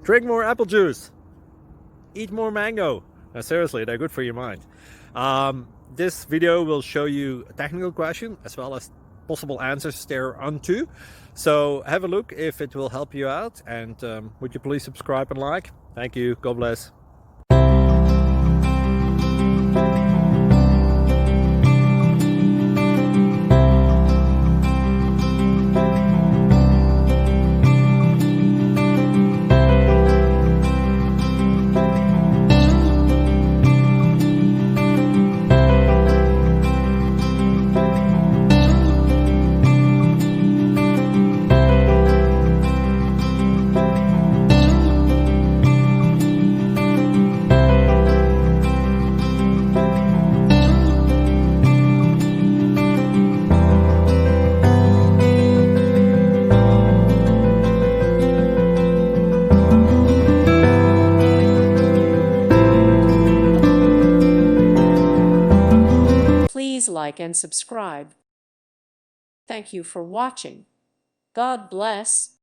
Drink more apple juice. Eat more mango. Now, seriously, they're good for your mind. This video will show you a technical question as well as possible answers thereunto. So have a look if it will help you out, and would you please subscribe and like? Thank you. God bless. Please like and subscribe. Thank you for watching. God bless.